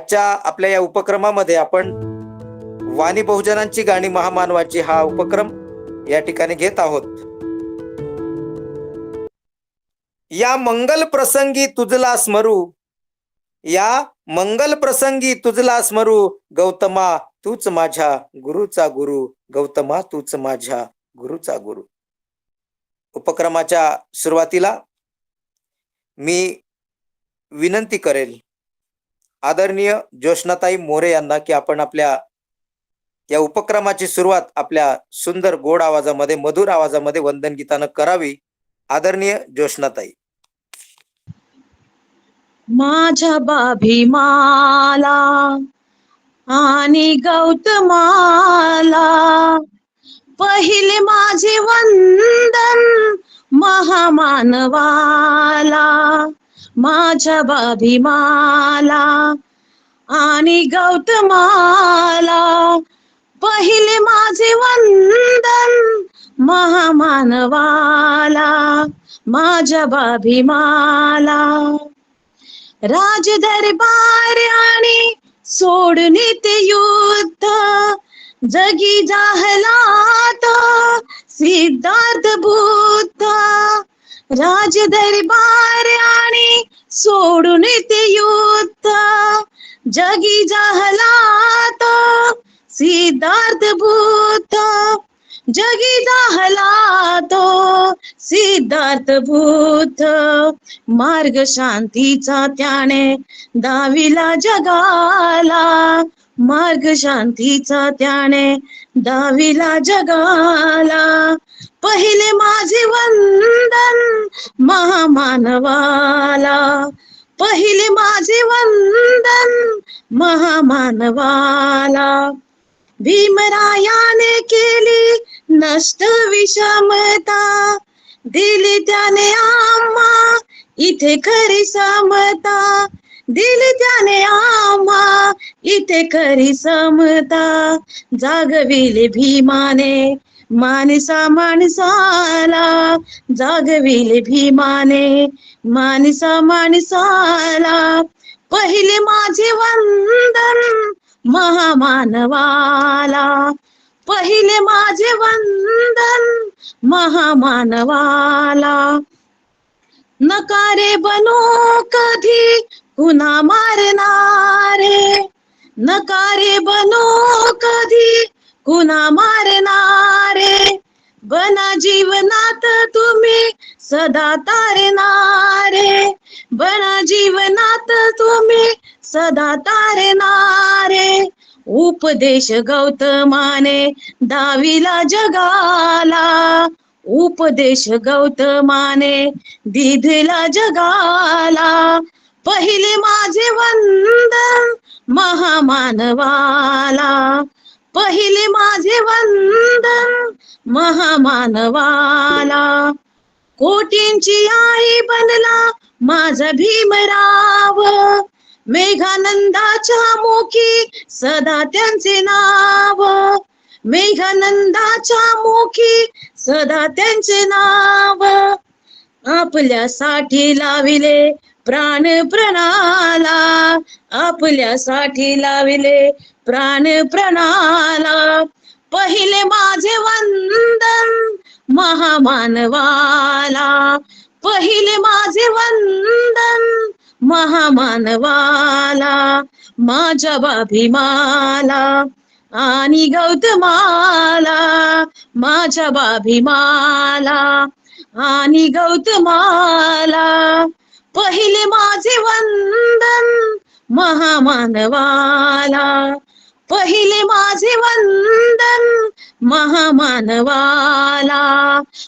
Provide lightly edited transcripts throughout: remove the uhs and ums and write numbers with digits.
आजच्या आपल्या या उपक्रमामध्ये आपण वाणी बहुजनांची गाणी महामानवाची हा उपक्रम या ठिकाणी घेत आहोत. या मंगल प्रसंगी तुझला स्मरू, या मंगल प्रसंगी तुझला स्मरू, गौतमा तूच माझ्या गुरुचा गुरु, गौतमा तूच माझ्या गुरुचा गुरु. उपक्रमाच्या सुरुवातीला मी विनंती करेल आदरणीय ज्योत्स्नाताई मोरे यांना की आपण आपल्या या उपक्रमाची सुरुवात आपल्या सुंदर गोड आवाजामध्ये, मधुर आवाजामध्ये वंदन गीतानं करावी. आदरणीय ज्योत्स्नाताई. माझ्या बाभीमाला आणि गौतमाला पहिले माझे वंदन महामानवाला. माझ्या बाभीमाला आणि गौतमाला पहिले माझे वंदन महामानवाला. माझ्या बाभीमाला राज दरबार आणि सोडून ते युद्ध, जगी जाहला तो सिद्धार्थ बुद्ध. राज दरबार आणि सोडून ते युद्ध, जगी जाहला तो सिद्धार्थ बुद्ध. जगी जाहला तो सिद्धार्थ बुद्ध. मार्ग शांतीचा त्याने दाविला जगाला. मार्ग शांतीचा त्याने दाविला जगाला. पहिले माझे वंदन महामानवाला. पहिले माझे वंदन महामानवाला. भीमरायाने केली नष्ट विषमता, दिली त्याने आम्हा इथे खरी समता. दिली त्याने आम्हा इथे खरी समता. जागविले भीमाने माणसा माणसाला. जागविले भीमाने माणसा माणसाला. पहिले माझे वंदन महामानवाला. पहिले माझे वंदन महामानवाला. नकारे बनू कधी पुन्हा मारणारे. नकारे बनू कधी पुन्हा मारणारे. बना जीवनात तुम्ही सदा तारणारे. बना जीवनात तुम्ही सदा तारणारे. उपदेश गौतमाने दाविला जगाला. उपदेश गौतमाने दिधला जगाला. पहिले माझे वंदन महामानवाला. पहिले माझे वंदन महामानवाला. कोटींची आई बनला माझा भीमराव. मेघानंदाच्या मुखी सदा त्यांचे नाव. मेघानंदाच्या मुखी सदा त्यांचे नाव. आपल्यासाठी लाविले प्राण प्रणाला. आपल्यासाठी लाविले प्राण प्रणाला. पहिले माझे वंदन महामानवाला. पहिले माझे वंदन महामानवाला. माझ्या बाभीमाला आणि गौतमाला. माझ्या बाभीमाला आणि गौतमाला. पहिले माझे वंदन महामानवाला. पहिले माझे वंदन महामानवाला.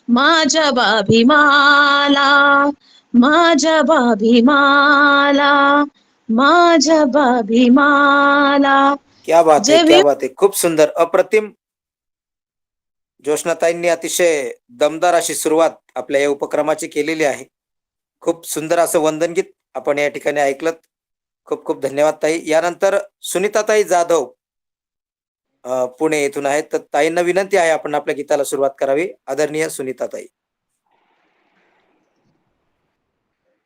माझ्या बाभीमाला. माझ्या बाभीमाला. माझ्या बाभीमाला. क्या बात आहे, क्या बात आहे. खूप सुंदर, अप्रतिम. ज्योत्स्नाताईंनी अतिशय दमदार अशी सुरुवात आपल्या या उपक्रमाची केलेली आहे. खूप सुंदर असं वंदन गीत आपण या ठिकाणी ऐकलं. खूप खूप धन्यवाद ताई. यानंतर सुनीताताई जाधव पुणे येथून आहेत. तर ताईंना विनंती आहे आपण आपल्या गीताला सुरुवात करावी. आदरणीय सुनीताताई.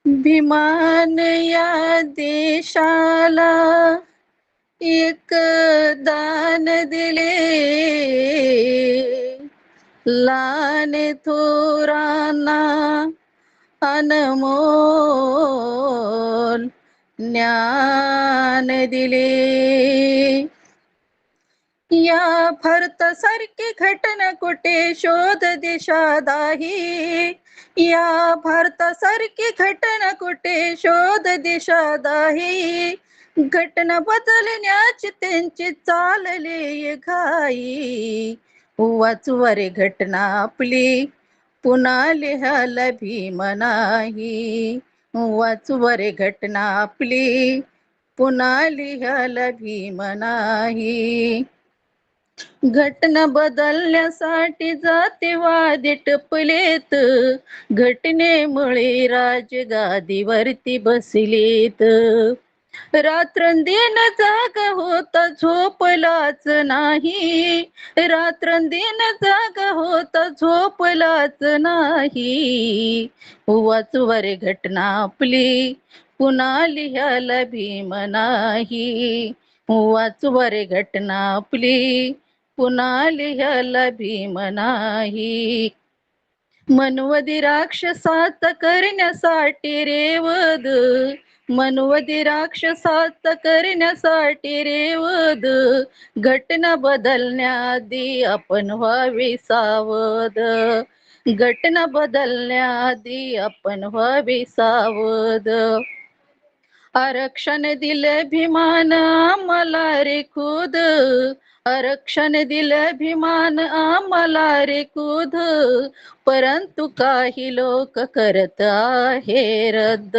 भीमान या देशाला एक दान दिले, लहान थोरांना अनमोल ज्ञान दिले. या भारतासारखी घटना कुठे शोध देशात आहे. या भारतासारखी घटना कुठे शोध देशात आहे. घटना बदलण्याची त्यांची चालले घाई. वाचवा रे घटना आपली, पुन्हा लिहायला भीम नाही. वाचवा रे घटना आपली, पुन्हा लिहायला भीम नाही. घटना बदलण्यासाठी जातीवादी टपलेत, घटनेमुळे राजगादीवरती बसलेत. रात्रंदिन जागा होता झोपलाच नाही. रात्रंदिन जागा होता झोपलाच नाही. वाचवा रे घटना आपली, पुन्हा लिहायला भीम नाही. वाचवा रे घटना आपली, पुन्हा लिहायला भीम नाही. मनवदी राक्षसात करण्यासाठी रेवद, मनवदी राक्षसात करण्यासाठी रेवद. घटना बदलण्याआधी आपण व्हावे सावध. घटना बदलण्याआधी आपण व्हावे सावध. आरक्षण दिलं भीमान आम्हाला रे खुद. आरक्षण दिलं भीमान आम्हाला रे खुद. परंतु काही लोक करत आहे रद्द.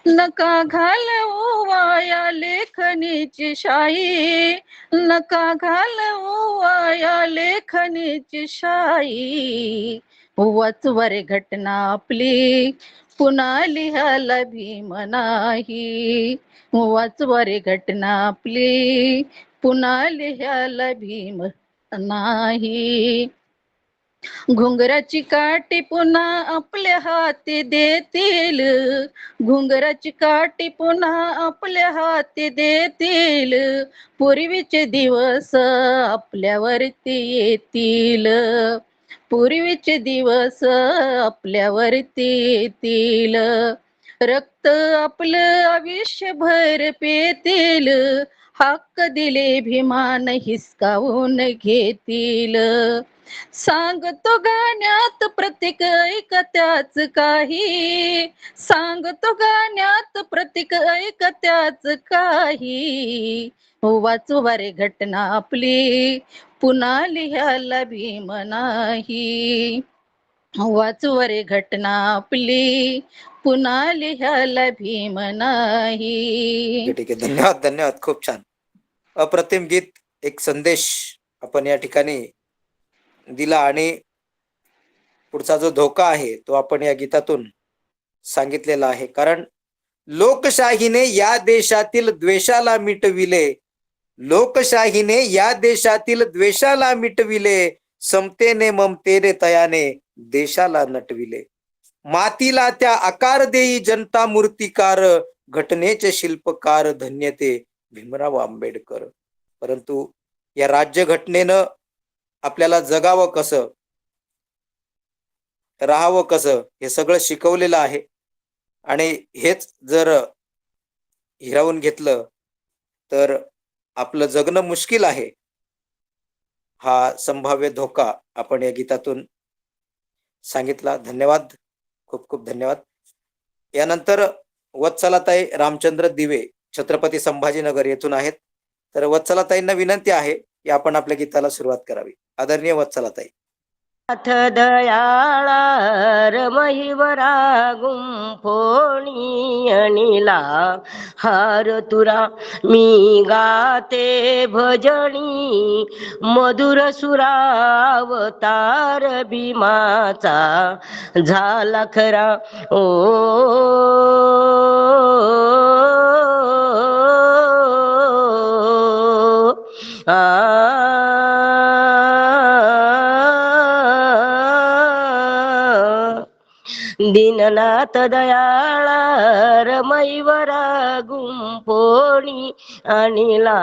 नका घालवू वाया लेखणीची शाई. नका घालवू वाया लेखणीची शाई. वाचवा रे घटना आपली, पुन्हा लिहायला भीम नाही. वाचवा रे घटना आपली, पुन्हा लिहायला भीम नाही. घुंगराची काठी पुन्हा आपल्या हाती देतील. घुंगराची काठी पुन्हा आपल्या हाती देतील. पूर्वीचे दिवस आपल्यावरती येतील. पूर्वीचे दिवस आपल्यावरती येतील. रक्त आपलं आयुष्यभर पेतील. हक्क दिले भीमान हिसकावून घेतील. सांगतो गाण्यात प्रत्येक ऐक त्याच काही. सांगतो गाण्यात प्रत्येक ऐक त्याच काही. वाचवा रे घटना आपली, पुन्हा लिहायला भीम नाही. वाचवा रे घटना आपली, पुन्हा लिहायला भीम नाही. ठीक आहे, धन्यवाद धन्यवाद. खूप छान, अप्रतिम गीत. एक संदेश आपण या ठिकाणी दिला आणि पुढचा जो धोका आहे तो आपण या गीतातून सांगितलेला आहे. कारण लोकशाहीने या देशातील द्वेषाला मिटविले. लोकशाहीने या देशातील द्वेषाला मिटविले. समतेने ममतेने तयाने देशाला नटविले. मातीला त्या आकार देई जनता मूर्तिकार. घटनेचे शिल्पकार धन्य ते भीमराव आंबेडकर. परंतु या राज्यघटनेनं आपल्याला जगावं कसं, राहावं कसं, हे सगळं शिकवलेलं आहे. आणि हेच जर हिरावून घेतलं तर आपलं जगणं मुश्किल आहे. हा संभाव्य धोका आपण या गीतातून सांगितला. धन्यवाद, खूप खूप धन्यवाद. यानंतर वत्सलाताई रामचंद्र दिवे छत्रपती संभाजीनगर येथून आहेत. तर वत्सलाताईंना विनंती आहे की आपण आपल्या गीताला सुरुवात करावी. आदरणीय वत्सलाताई. नाथ दयाळा रमहिवरा गुंफोणी अनिला हार तुरा मी गाते भजनी. मधुर सुरावतार भीमाचा झाला खरा. ओ दीननाथ दयाळा रमैवरा गुंपोणी अनिला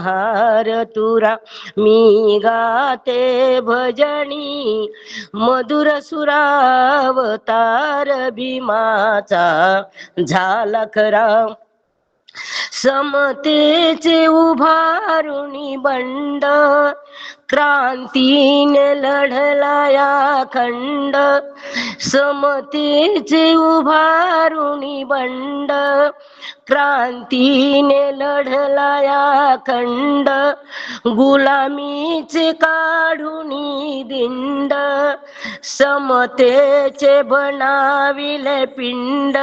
हार तुरा मी गाते भजनी मधुर सुरावतार भीमाचा झाला खरा समतेचे उभारुनी बंड क्रांतीने लढला या खंड समतेचे उभारुनी बंड क्रांतीने लढला या खंड गुलामीचे काढुनी दिंड समतेचे बनाविले पिंड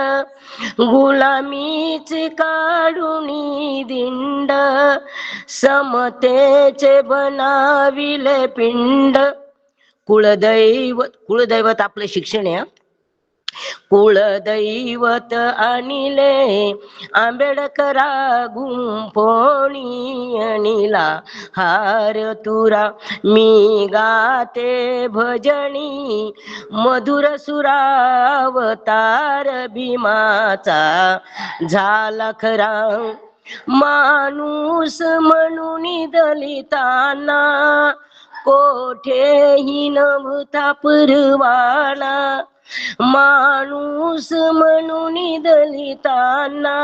गुलामीचे काढुनी दिंड समतेचे बनाविले पिंड कुळदैवत आपलं शिक्षण आहे. कुळदैवत आणिले आंबेडकरा गुंपोणी अनिला हार तुरा मी गाते भजनी मधुर सुरावतार भीमाचा झाला खरा माणूस म्हणून दलितांना कोठेही नव्हता परवाना माणूस म्हणून दलितांना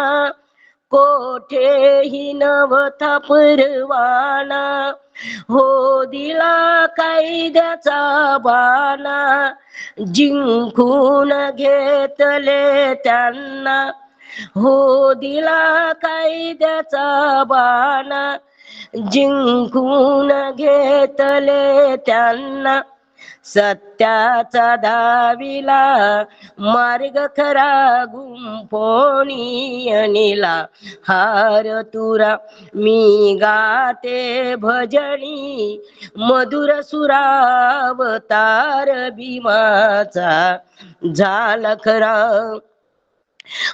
कोठेही नव्हता परवाना हो दिला कायद्याचा बाणा जिंकून घेतले त्यांना हो दिला कायद्याचा बाणा जिंकून घेतले त्यांना सत्याचा दाविला मार्ग खरा गुंपोणी अनिला हार तुरा मी गाते भजनी मधुर सुरावतार भीमाचा झाला खरा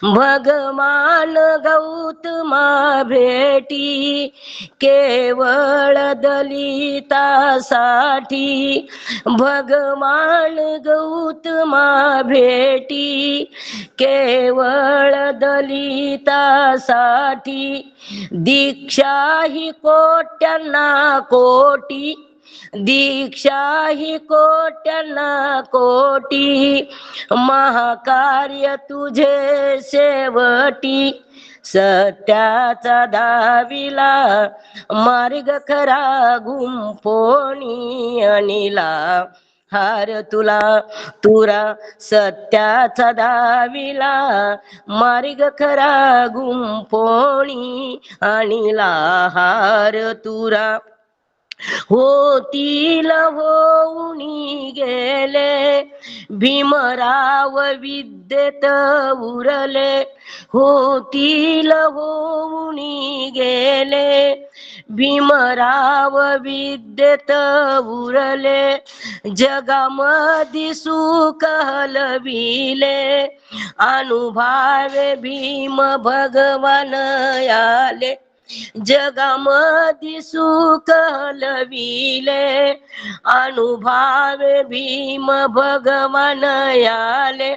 भगवान गौतमा भेटी केवळ दलितासाठी भगवान गौतमा भेटी केवळ दलितासाठी दीक्षा ही कोट्यांना कोटी दीक्षा ही कोट्यांना कोटी महाकार्य तुझे शेवटी सत्याचा दाविला मार्ग खरा गुंपोणी अनिला हार तुरा सत्याचा दाविला मार्ग खरा गुंपोणी अनिला हार तुरा होतील होऊनी गेले भीमराव विद्येत उरले होतील होऊनी गेले भीमराव विद्येत उरले जगामध्ये सुख हलविले अनुभवे भीम भगवान आले जगामध्ये सुख हलविले अनुभवे भीम भगवान आले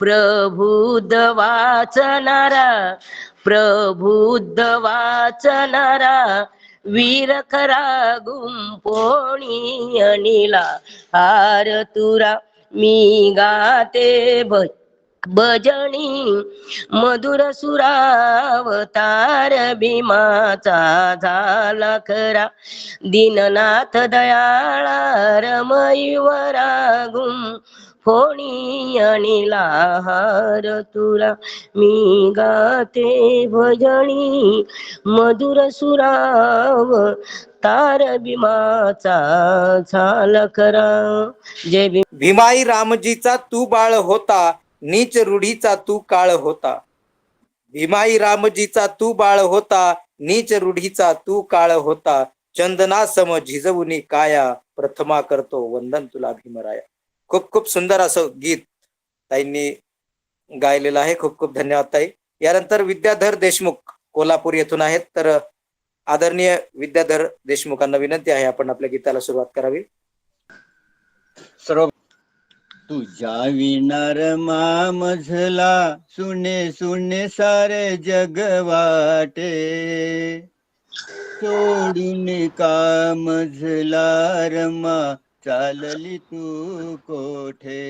प्रबुद्ध वाचनारा वीर खरा गुंपोणी अनिला हार तुरा मी गाते भजनी मधुर सुरावतार भीमाचा झाला खरा दीननाथ दयाळा रमैवरा गुंपोणी अनिला हार तुरा मी गाते भजनी मधुर सुराव तार भीमाचा झाला खरा. जय भीम. भीमाई रामजीचा तू बाळ होता नीच रूढीचा तू काळ होता भीमाई रामजीचा तू बाळ होता नीच रूढीचा तू काळ होता चंदना सम झिजवुनी काया प्रथमा करतो वंदन तुला भीमराया. खूप खूप सुंदर असं गीत ताईंनी गायलेलं आहे. खूप खूप धन्यवाद ताई. यानंतर विद्याधर देशमुख कोल्हापूर येथून आहेत. तर आदरणीय विद्याधर देशमुखांना विनंती आहे आपण आपल्या गीताला सुरुवात करावी. सर्व तुझ्या विणार मझला सुने सुने सारे जग वाटे सोडून का मझला रमा चालली तू कोठे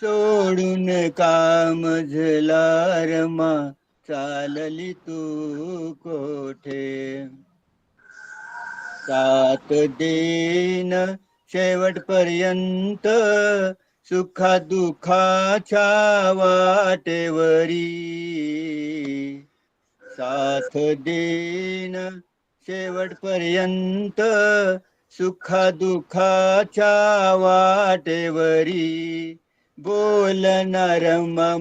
सोडून का मझला रमा चालली तू कोठे साथ देन शेवटपर्यंत सुखा दुःखाच्या वाटेवरी साथ देन शेवटपर्यंत सुखा दुःखाच्या वाटेवरी बोलणार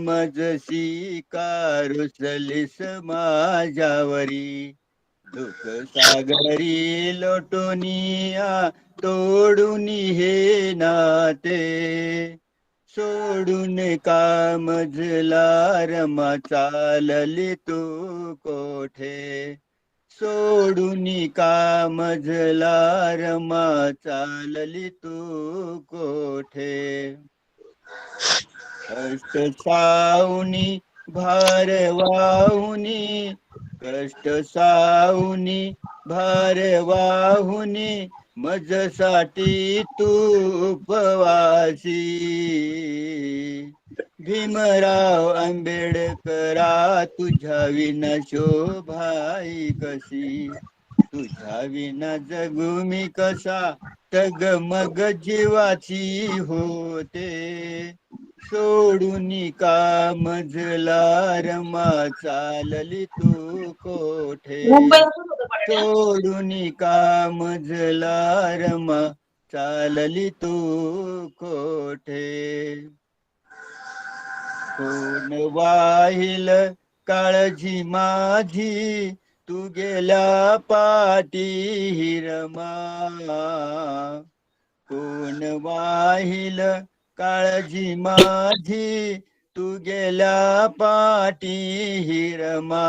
मजसी कारुसलीस माझ्यावरी दुःख सागरी लोटोनिया तोडून हे नाते सोडून का मजला रमा चालली तू कोठे सोडून का मजला रमा चालली तू कोठे कष्ट सावनी भार वाहुनी कष्ट सावनी भार वाहुनी मजसाठी तू उपवासी भीमराव आंबेडकरा तुझ्या विना शोभाई कशी तुझ्या विना जगू मी कसा तग मग जीवाची होते सोडून का मजला रमा चालली तू कोठे सोडून का मजला रमा चालली तू कोठे कोण वाहिल काळजी माझी तू गेल्या पाठी रमा कोण वाहिल काळजी माझी तू गेल्या पाठी रमा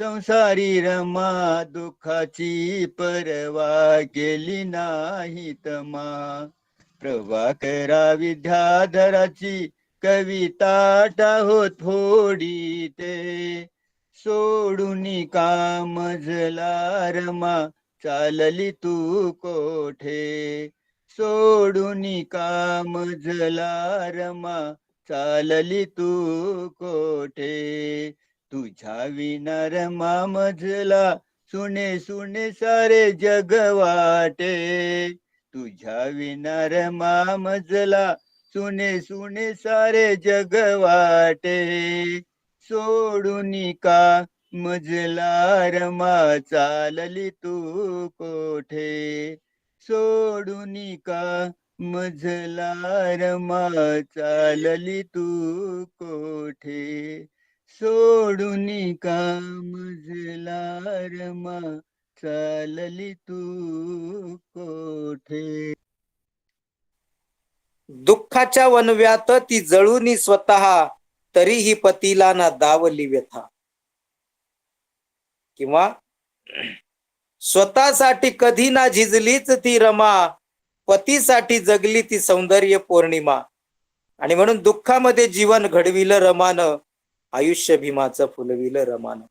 संसारी रमा दुःखाची परवा केली नाही तमा प्रभाकरा विद्याधराची कविता टाहो थोडी ते सोडून का मजला रमा चालली तू कोठे सोडून का मजला रमा चालली तू कोठे तुझ्या विना रमा मजला सुने सुने सारे जग वाटे तुझ्या विना रमा मजला सुने सुने सारे जग वाटे सोडून का मजला रमा चालली तू कोठे सोडून का मजला रमा चालली तू कोठे सोडून का मजला रमा चालली तू कोठे दुःखाच्या वनव्यात ती जळूनी स्वतः तरीही पतीला ना दावली व्यथा किंवा स्वतःसाठी कधी ना झिजलीच ती रमा पतीसाठी जगली ती सौंदर्य पौर्णिमा आणि म्हणून दुःखामध्ये जीवन घडविलं रमानं आयुष्य भीमाचं फुलविलं रमानं.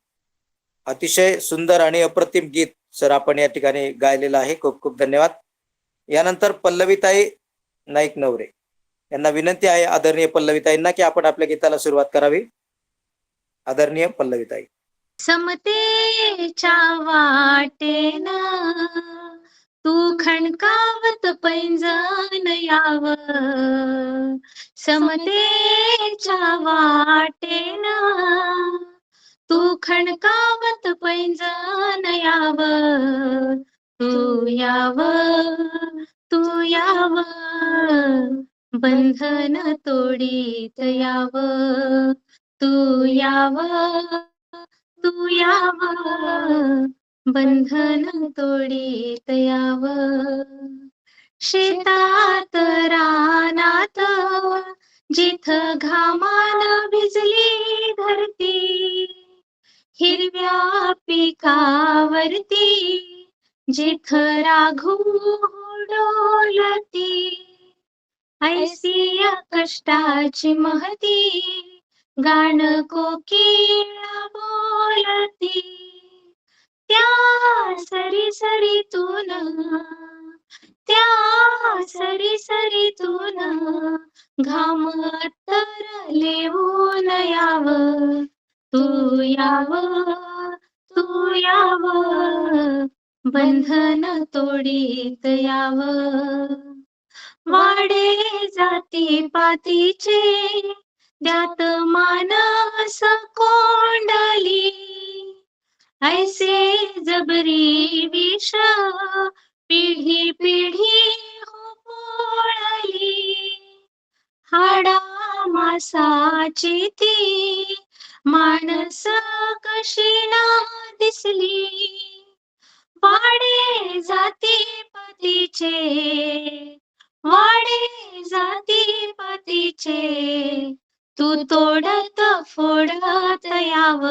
अतिशय सुंदर आणि अप्रतिम गीत सर आपण या ठिकाणी गायलेलं आहे. खूप खूप धन्यवाद. यानंतर पल्लवीताई नाईक नवरे यांना विनंती आहे आदरणीय पल्लवीताईंना की आपण आपल्या गीताला सुरुवात करावी. आदरणीय पल्लवीताई. समतेच्या वाटेन तू खणकावत पैंजण याव समतेच्या वाटेन तू खणकावत पैंजण याव तू याव तू याव बंधन तोडीत याव तू याव तू याव बंधन तोडीत याव शेतात रानात जिथ घामान भिजली धरती हिरव्या पिकावरती जिथ राघू डोलती ऐसी या कष्टाची महती, गाण कोकिळा बोलती. त्या सरी सरीतून, त्या सरी सरीतून घाम तरले ऊन याव, तू याव, तू याव, बंधन तोडीत याव. वाडे जाती पातीचे, द्यात मानस कोंडली. ऐसे जबरी विष, पिढी पिढी हो पोळली. हाडा मासाची ती, माणस कशी ना दिसली. वाडे जाती पतीचे, वाडे जाती पतीचे, तू तोडत फोडत याव,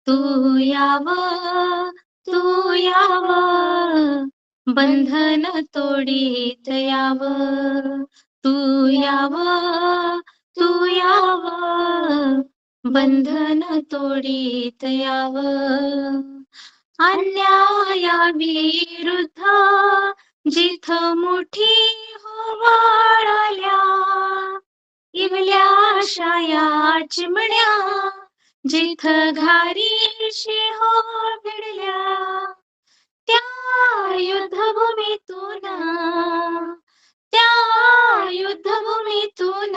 तू याव, तू याव, बंधन तोडीत याव, तू याव, तू याव, बंधन तोडीत याव. अन्यायाविरुद्ध जिथ मुठी हो वाळल्या, इवल्या शाया चिमण्या जिथ घारीशी हो भिडल्या. त्या युद्धभूमीतून, त्या युद्धभूमीतून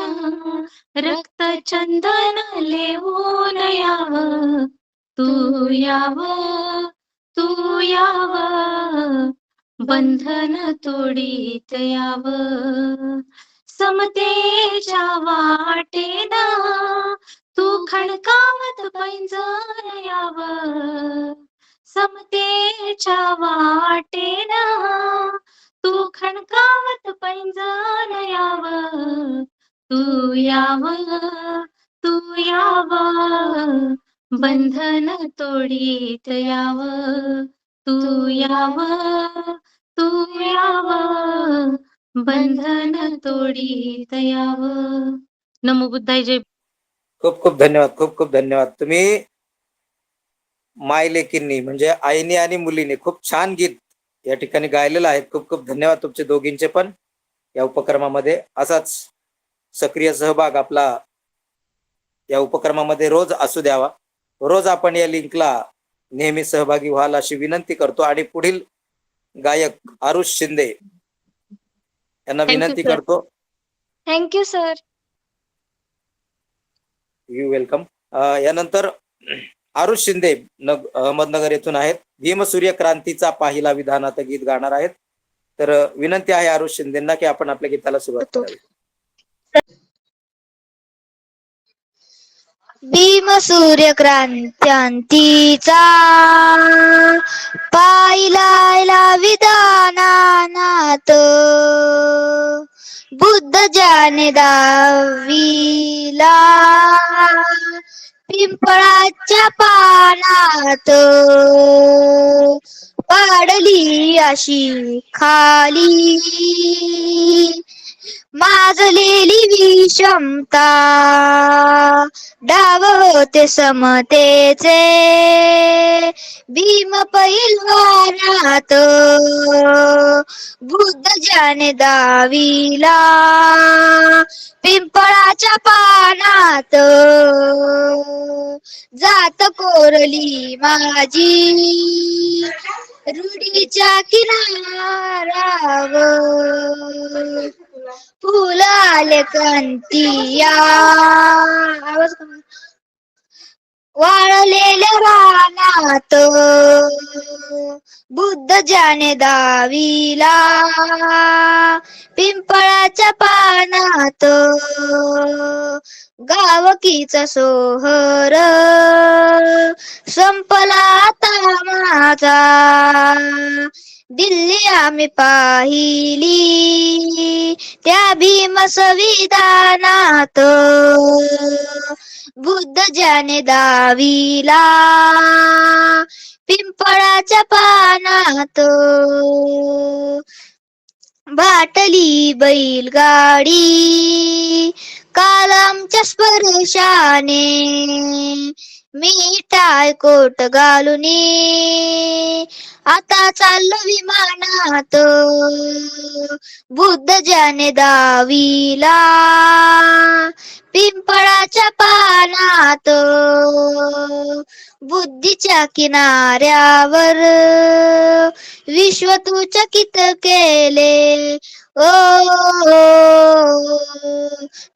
रक्त चंदन लेवून याव, तू याव, तू याव, बंधन तोडीत याव. समतेच्या वाटेना तू खणकावत पैंजण याव, समतेच्या वाटेना तू खणकावत पैंजण याव, तू याव, तू याव, बंधन तोडीत याव, तू याव, तू याव, बंधन तोडीत याव. नमो बुद्धाय. जय. खूप खूप धन्यवाद, खूप खूप धन्यवाद. तुम्ही मायलेकींनी म्हणजे आईने आणि मुलीने खूप छान गीत या ठिकाणी गायलेलं आहे. खूप खूप धन्यवाद तुमचे दोघींचे पण या उपक्रमामध्ये. असाच सक्रिय सहभाग आपला या उपक्रमामध्ये रोज असू द्यावा. रोज आपण या लिंकला नेहमी सहभागी व्हाल अशी विनंती करतो. आणि पुढील गायक आरुष शिंदे यांना विनंती करतो. Thank you sir. You welcome. यानंतर आरुष शिंदे अहमदनगर येथून आहेत. भीमसूर्य क्रांतीचा पाहिला विधानात गीत गाणार आहेत. तर विनंती आहे आरुष शिंदेंना की आपण आपल्या गीताला सुरुवात करावी. भीमसूर्य क्रांतीचा पाहिला विधानात, बुद्ध ज्याने दाविला पिंपळाच्या पानात. पाडली अशी खाली माजलेली विषमता, डाव होते समतेचे भीम पहिलवानात. बुद्ध ज्याने दाविला पिंपळाच्या पानात, जात कोरली माझी रुडीच्या किनारावर, फुल आले कंतिया वाळलेल्या रानात. बुद्ध ज्याने दाविला पिंपळाच्या पानात, गावकीचा सोहर संपला आता माझा. दिल्ली आम्ही पाहिली त्या भीम संविधानात, बुद्ध ज्याने दाविला पिंपळाच्या पानात. बाटली बैलगाडी काल आमच्या स्पर्शाने मी टाळकोट घालून आता चाललो विमानात बुद्ध ज्याने दाविला पिंपळाच्या पानात बुद्धीच्या किनाऱ्यावर विश्व तू चकित केले ओ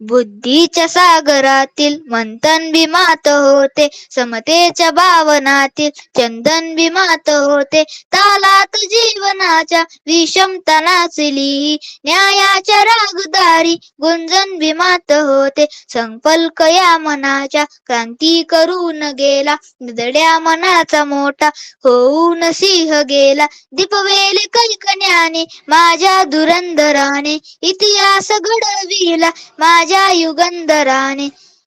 बुद्धीच्या सागरातील मंथन भीमात होते समतेच्या भावनातील चंदन भीमात होते तालात जीवनाच्या विषमता नाचली न्यायाच्या रागदारी गुंजन भीमात होते संकल्प या मनाच्या क्रांती करून गेला निधड्या मनाचा मोठा होऊन सिंह गेला दीपवेले कैकण्याने माझ्या धुरंधराने इतिहास घडविला माझ्या युगंधराने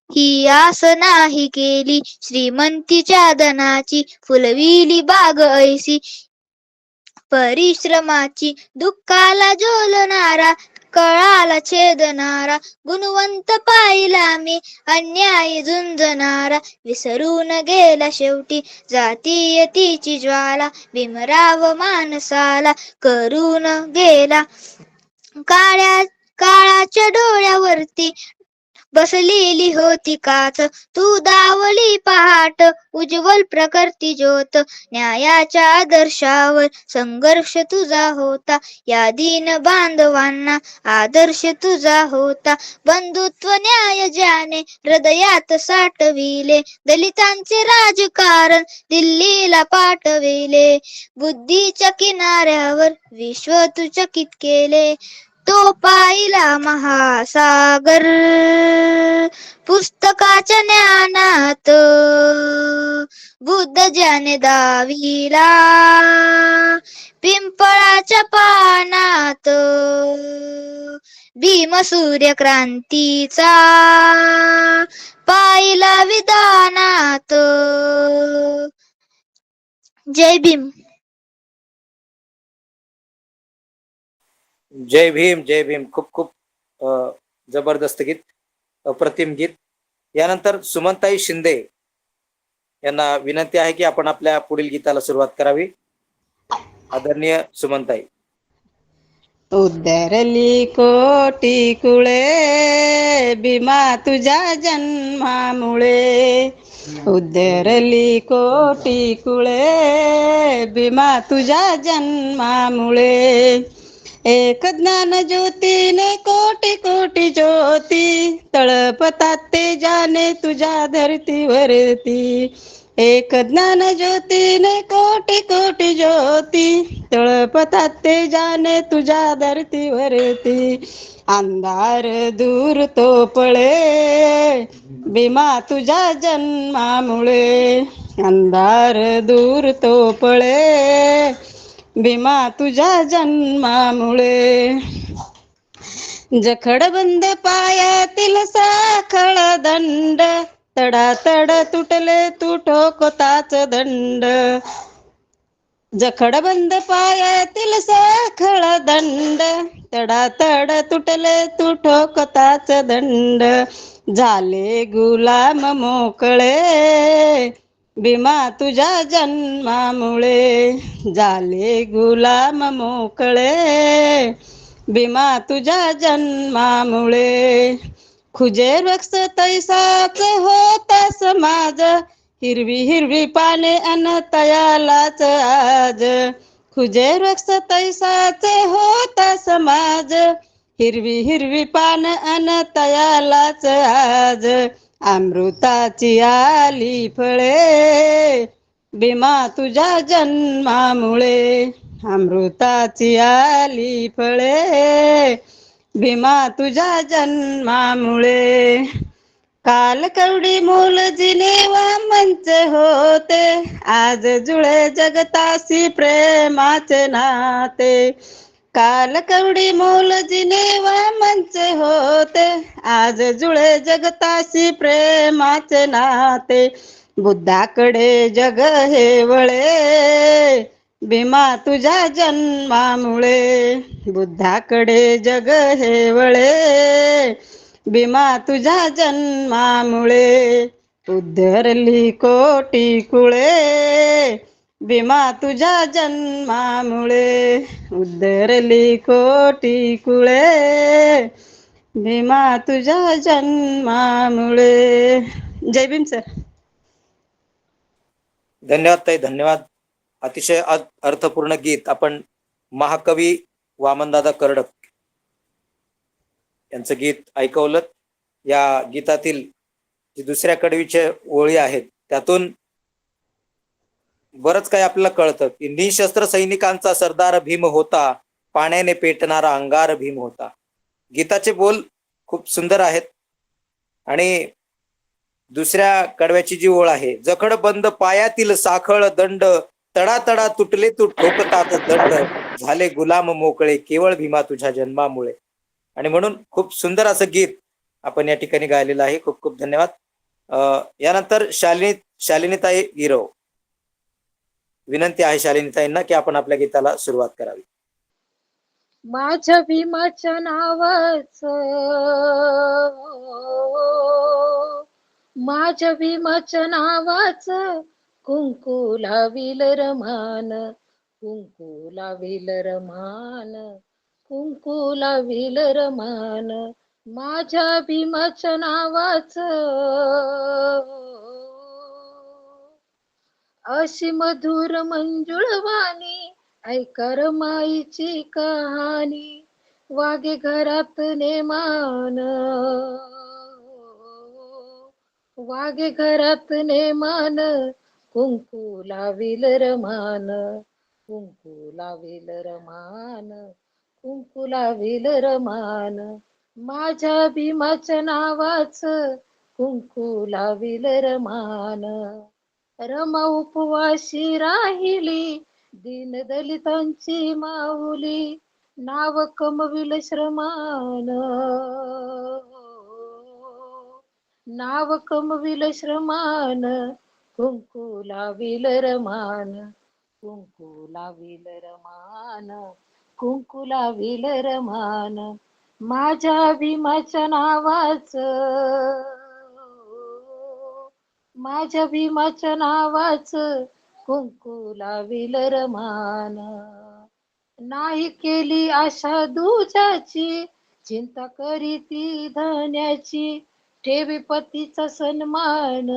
ही आस नाही केली श्रीमंतीच्या धनाची फुलविली बाग ऐसी परिश्रमाची दुःखाला झोलणारा कळाला छेदणारा गुणवंत पाहिला मी अन्याय झुंजणारा विसरून गेला शेवटी जातीयतेची ज्वाला भीमराव माणसाला करून गेला काळाच्या डोळ्यावरती बसलेली होती काच तू दावली पहाट उज्ज्वल प्रकृती ज्योत न्यायाच्या आदर्शावर संघर्ष तुझा होता या दीन बांधवांना आदर्श तुझा होता बंधुत्व न्याय ज्याने हृदयात साठविले दलितांचे राजकारण दिल्लीला पाठविले बुद्धीच्या किनाऱ्यावर विश्व तू चकित केले तो पाहिला महासागर पुस्तकाच्या ज्ञानात बुद्ध ज्याने दाविला पिंपळाच्या पानात भीम सूर्य क्रांतीचा पाहिला विधानात जय भीम. जय भीम जय भीम. खूप खूप जबरदस्त गीत, अप्रतिम गीत. यानंतर सुमनताई शिंदे यांना विनंती आहे की आपण आपल्या पुढील गीताला सुरुवात करावी. आदरणीय सुमनताई. उद्धरली कोटी कुळे भीमा तुझ्या जन्मामुळे उद्धरली कोटी कुळे भीमा तुझ्या जन्मामुळे एक ज्ञान ज्योतीने कोटी कोटी ज्योती तळपतात तेजाने तुझ्या धरतीवरती एक ज्ञान ज्योतीने कोटी कोटी ज्योती तळपतात तेजाने तुझ्या धरतीवरती अंधार दूर तो पळे भीमा तुझ्या जन्मामुळे अंधार दूर तो पळे भीमा तुझ्या जन्मामुळे जखडबंद पायातील साखळ दंड तडातड तुटले तू ठोकताच दंड जखडबंद पायातील साखळ दंड तडातड तुटले तू ठोकताच दंड झाले गुलाम मोकळे भीमा तुझ्या जन्मामुळे झाले गुलाम मोकळे भीमा तुझ्या जन्मामुळे खुजे वृक्ष तैसाच होता समाज हिरवी हिरवी पाने अन तयालाच आज खुजे वृक्ष तैसाच होता समाज हिरवी हिरवी पान अन तयालाच आज अमृताची आली फळे भीमा तुझ्या जन्मामुळे अमृताची आली फळे भीमा तुझ्या जन्मामुळे काल कवडी मूल जिनेवा मंच होते आज जुळे जगतासी प्रेमाचे नाते काल कवडी मूल जिनेवा मंच होते आज जुळे जगतासी प्रेमाचे नाते बुद्धाकडे जग हे वळे भीमा तुझ्या जन्मामुळे बुद्धाकडे जग हे वळे. भीमा तुझ्या जन्मामुळे उद्धरली कोटी कुळे. भीमा तुझ्या जन्मामुळे उद्धरली कोटी कुळे. भीमा तुझ्या जन्मामुळे. जय भीम सर. धन्यवाद ताई, धन्यवाद. अतिशय अर्थपूर्ण गीत आपण महाकवी वामनदादा कर्डक यांचं गीत ऐकवलं. या गीतातील जी दुसऱ्या कडवीच्या ओळी आहेत त्यातून बरंच काही आपल्याला कळतं की निशस्त्र सैनिकांचा सरदार भीम होता, पाण्याने पेटणारा अंगार भीम होता. गीताचे बोल खूप सुंदर आहेत. आणि दुसऱ्या कडव्याची जी ओळ आहे, जखड बंद पायातील साखळ दंड, तडा तडा तुटले तू ठोकतात दंड, झाले गुलाम मोकळे केवळ भीमा तुझ्या जन्मामुळे. आणि म्हणून खूप सुंदर असं गीत आपण या ठिकाणी गायलेलं आहे. खूप खूप धन्यवाद. यानंतर शालिनीताई गिरव, विनंती आहे शालिनीताईंना की आपण आपल्या गीताला सुरुवात करावी. माझ्या भीमाच्या नावाचं, माझ्या भीमाच्या नावाचं कुंकू लाविल रमान, कुंकू लाविल रमान, कुंकू लाविल रमान. माझ्या भीमाच्या नावाचं अशी मधुर मंजुळवाणी ऐका रमाईची कहाणी. वागे घरात नेमान, वागे घरात नेमान, कुंकू लाविल रमान, कुंकू लाविल रमान, कुंकू लाविल रमान. माझ्या भीमाच्या नावाचं कुंकू लाविल रमान. रमा उपवाशी राहिली दीनदलितांची माऊली, नाव कमविल श्रमान, नाव कमविल श्रमान. कुंकू लाविल रमान, कुंकू लाविल रमान, कुंकू लाविल रमान. माझ्या भीमाच्या नावाचं, माझ्या भीमाच्या नावाचं कुंकू लाविल रमान. नाही केली आशा दुजाची, चिंता करीती धन्याची, ठेवी पतीचा सन्मान,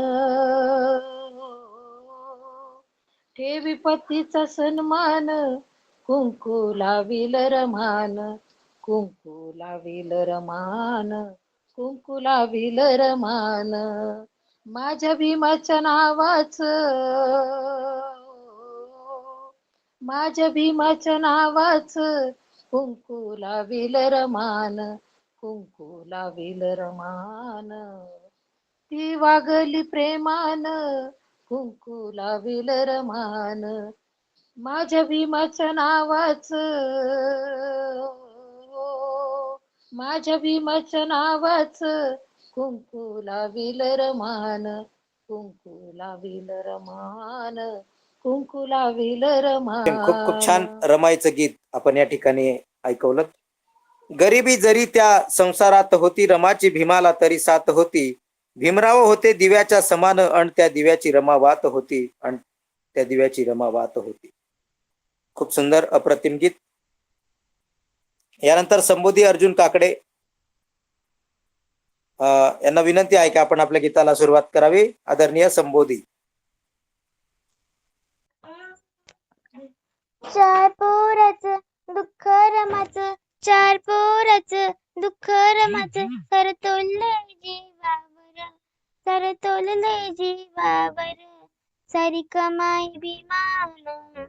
ठेवी पतीचा सन्मान. कुंकू लाविल रमान, कुंकू लाविल रमान, कुंकू लाविल रमान. माझ्या भीमाच्या नावाचं, माझ्या भीमाच्या नावाचं कुंकू लाविल रमान, कुंकू लाविल रमान. ती वागली प्रेमान, कुंकू लाविल रमान. माझ्या भीमाच्या नावाचं, माझ्या भीमाच्या नावाचं कुंकू लाविल रमान, कुंकू लाविल रमान, कुंकू लाविल रमान. खूप खूप छान रमाईचं गीत आपण या ठिकाणी ऐकवलं. गरिबी जरी त्या संसारात होती, रमाची भीमाला तरी साथ होती. भीमराव होते दिव्याच्या समान, अण त्या दिव्याची रमा वात होती, अण त्या दिव्याची रमा वात होती. खूप सुंदर अप्रतिम गीत. यानंतर संबोधी अर्जुन काकडे यांना विनंती आहे की आपण आपल्या गीताला सुरुवात करावी. आदरणीय संबोधी. चार पोराचं दुःख रमाचं, चार पोराचं दुःख रमाचं, सरतोलले जीवावर, सरतोलले जीवावर. सारी कमाई भीमान,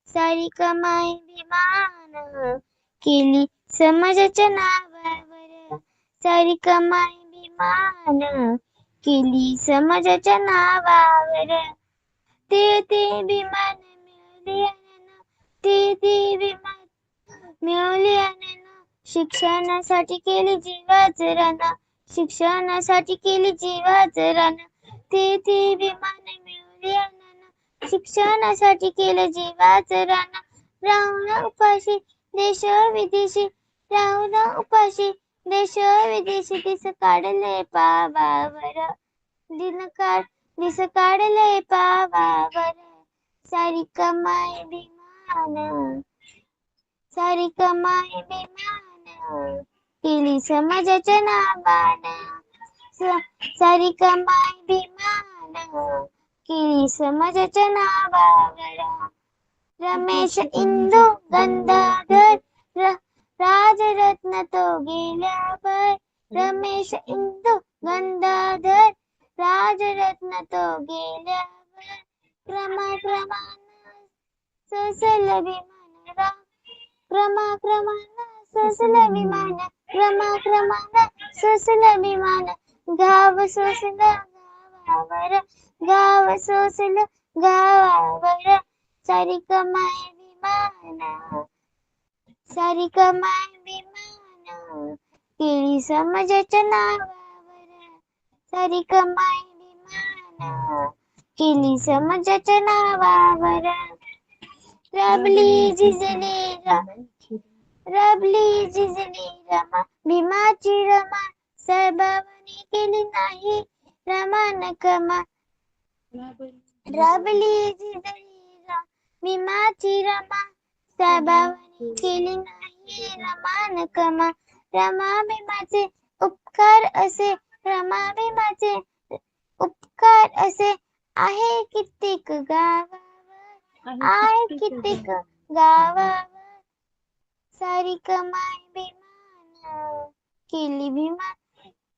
सारी कमाई भीमान, केली समाजाच्या नावावर. सारी कमाई भीमान, केली समाजाच्या नावावर. ते भीमान मिळवली अनन, ते भीमान मिळवली अनन. शिक्षणासाठी केली जीवाचं रान, शिक्षणासाठी केली जीवाचं रान. ते भीमान मिळवली अनन, शिक्षणासाठी केलं जीवाचं रान, राहून उपाशी देश विदेशी, राहून उपाशी देश विदेशी, दिस काढले पावावर, दिस काढले पावावर, सारी कमाई बेमान, सारी कमाई बेमान, केली समाजाच्या नावानं, सारी कमाई बेमान, केली समाजाच्या नावावर. रमेश इंदू गंगाधर राजरत्न तो गेल्यावर, रमेश इंदू गंगाधर राजरत्न तो गेल्यावर, क्रमाक्रमानं ससल विमान, क्रमाक्रमानं ससल विमान, क्रमाक्रमानं ससल विमान, गाव सोसलं गावावर, गाव सोसलं गावावर, सारी कमाई विमान, सारी कमाई विमान, केली समाजाच्या नावावर, सारी कमाई विमान, केली समाजाच्या नावावर. रबली झिजली रबली झिजली रमा, भीमाची रमा, साहेबांनी केली नाही रमान कमा, रबली झिजली भीमाची रमा, साहेबांनी केली नाही रमान कमा, रमा भीमाचे उपकार असे, रमा भीमाचे उपकार असे, आहे कित्येक गावावर, आहे कित्येक गावावर, सारी कमाई बेमान, केली भीमा,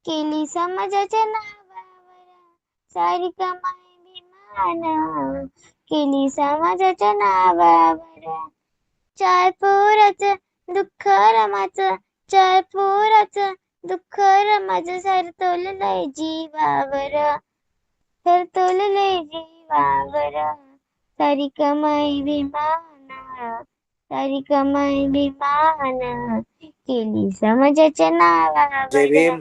केली समाजाच्या नावावर, सारी कमाई बेमान, केली समाजाच्या नावावर. चार पोराचं दुःख रमाचं, चार पोराचं दुःख रमाचं, सरतोललंय जीवावर, सरतोललंय जीवावर, सारी कमाई बेमान, सारी कमाई बेमान, केली समाजाच्या जय नावावर, भीम.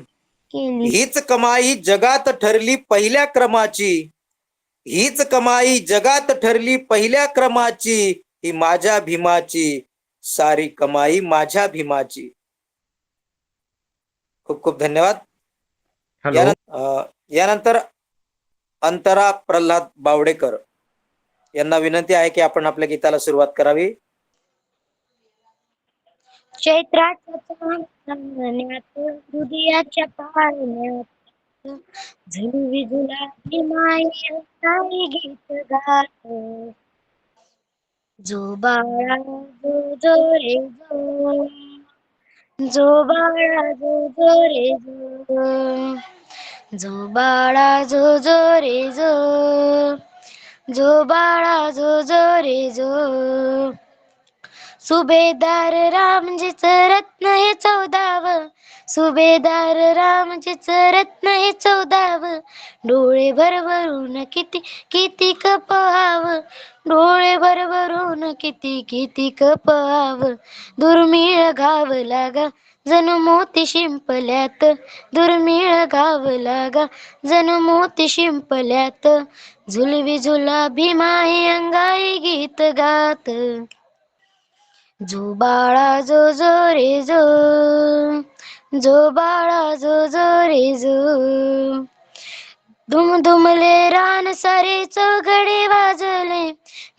केली हीच कमाई जगात ठरली पहिल्या क्रमाची, हीच कमाई जगात ठरली पहिल्या क्रमाची, ही माझ्या भीमाची, सारी कमाई माझ्या भीमाची. खूप खूप धन्यवाद. यानंतर अंतरा प्रल्हाद बावडेकर यांना विनंती आहे की आपण आपल्या गीताला सुरुवात करावी. चैत्राच्या चांदण्यात हृदयाच्या पाळण्यात झुलवी झुलाची माया काही गीत गात, जो बाळा जो जो रे जो, जो बाळा जो जो रे जो, जो बाळा जो जो रे जो, जो बाळा जो जो रे जो, सुभेदार रामजीच रत्न हे 14व, सुभेदार रामजीच रत्न हे 14व, डोळे भरभरून किती किती कपाव, डोळे भरभरून किती किती कपाव, दुर्मिळ गावला गा जणू मोती शिंपल्यात, दुर्मिळ गावला गा जणू मोती शिंपल्यात, झुलवी झुला भीमाई अंगाई गीत गात, जो बाळा जो जो रे जो, जो बाळा जो जो रे जो, दुमदुमले रान सारे चौघडे वाजले,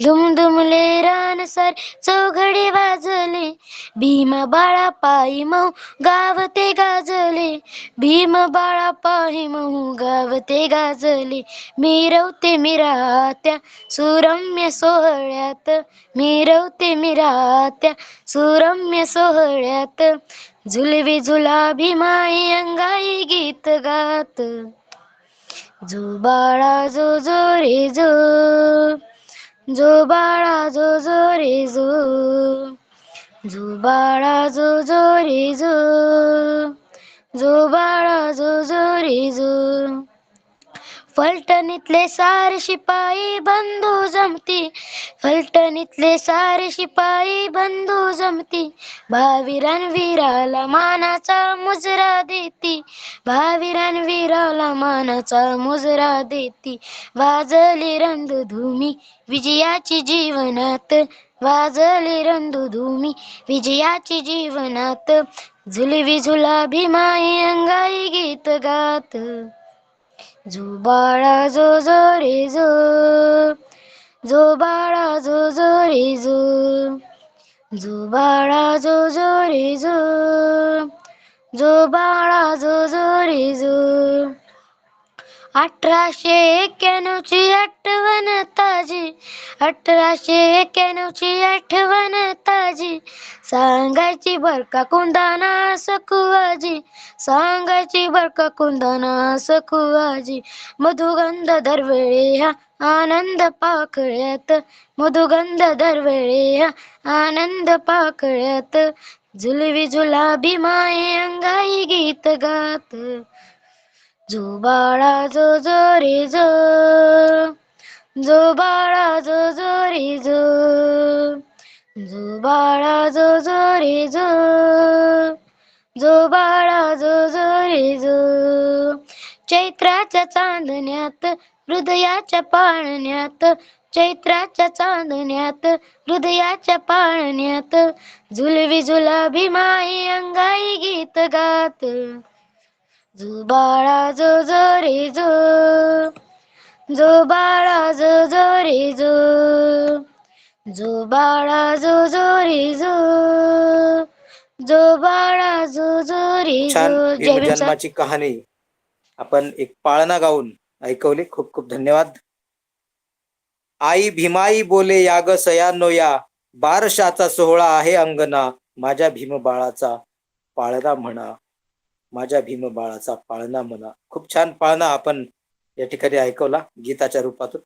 दुमदुमले रान सारे चौघडे वाजले, भीम बाळा पायी मऊ गावते गाजले, भीम बाळा पायी मऊ गावते गाजले, मिरवते मिरात्या सुरम्य सोहळ्यात, मिरवते मिरात्या सुरम्य सोहळ्यात, झुलवी झुला भीमाई अंगाई गीत गात, जो बाळा जो जो रे जो, जो बाळा जो जो रे जो, जो बाळा जो जो रे जो, जो बाळा जो जो रे जो, फलटणीतले सारे शिपाई बंधू जमती, फलटणीतले सारे शिपाई बंधू जमती, भावीरांवीराला मानाचा मुजरा देती, भावीरांवीराला मानाचा मुजरा देती, वाजली रणधुमी विजयाची जीवनात, वाजली रणधुमी विजयाची जीवनात, झुलवी झुला भीमाई अंगाई गीत गात, जो बाळा जो जो रे जो, जो बाळा जो जो रे जो, जो बाळा जो जो रे जो, जो बाळा जो जो रे जो. 1891ची आठवण ताजी, 1891ची आठवण ताजी, सांगायची बरका कुंदाना सकुवाजी, सांगायची बरका कुंदाना सकुवाजी, मधुगंध दरवेळे हा आनंद पाकळ्यात, मधुगंध दरवेळे हा आनंद पाकळ्यात, झुलवी झुला भीमाई अंगाई गीत गात, जो बाळा जो जो रे जो, जो बाळा जो जो रे जो, जो बाळा जो जो रे जो, जो बाळा जो जो रे जो. चैत्राच्या चांदण्यात हृदयाच्या पाळण्यात, चैत्राच्या चांदण्यात हृदयाच्या पाळण्यात, झुलवी झुला भीमाई अंगाई गीत गात, जो बाळा जो जो रे जो, जो बाळा जो जो रे जो, जो बाळा जो जो रे जो, जो बाळा जो जो रे छान जो. जय भीम सर. जन्माची कहाणी आपण एक पाळणा गाऊन ऐकवली. खूप खूप धन्यवाद. आई भीमाई बोले याग सयानो या, बारशाचा सोहळा आहे अंगणा, माझ्या भीम बाळाचा पाळणा म्हणा, माझ्या भीम बाळाचा पाळणा म्हणा. खूप छान पाळणा आपण या ठिकाणी ऐकवला गीताच्या रूपातून.